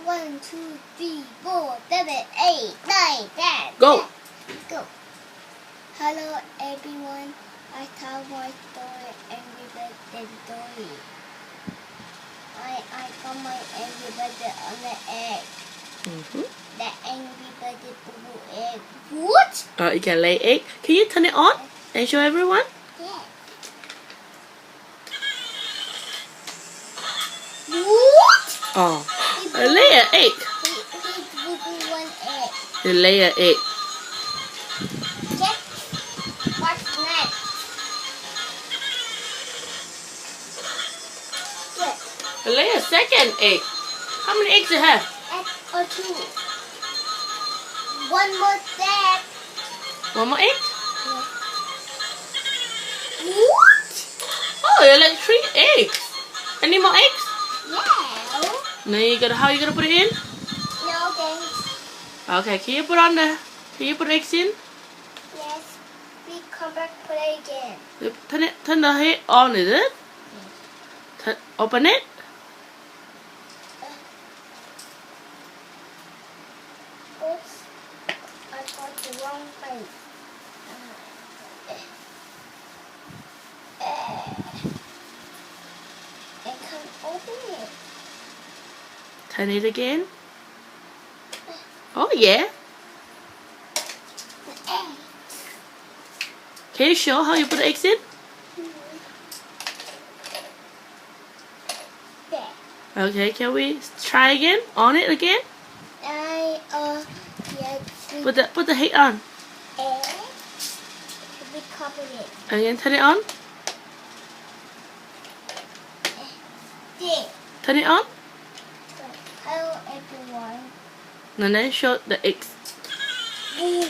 1, 2, 3, 4, 7, 8, 9, 10. Go. Go. Hello everyone. I tell my story, Angry Bird story. I got my Angry Bird on the egg. The Angry Bird blue egg. What? You can lay egg. Can you turn it on and show everyone? Yeah. What? Oh, lay an egg. He blew one egg. You lay an egg. Check. What's next? Check. Lay a second egg. How many eggs you have? Egg or 2. One more step. One more egg? What? Oh, you like 3 eggs. Any more eggs? Yeah. No, how you gonna put it in? No thanks. Okay, can you put eggs in? Yes. We come back play again. Turn the heat on, is it? Open it. Oops. I got the wrong place. I can't open it. Turn it again. Oh yeah. Can you show how you put the eggs in? There. Okay, can we try again? On it again? Yes. Put the heat on. We cover it. Again, turn it on. There. Turn it on. Hello everyone. And then show the eggs. Boom.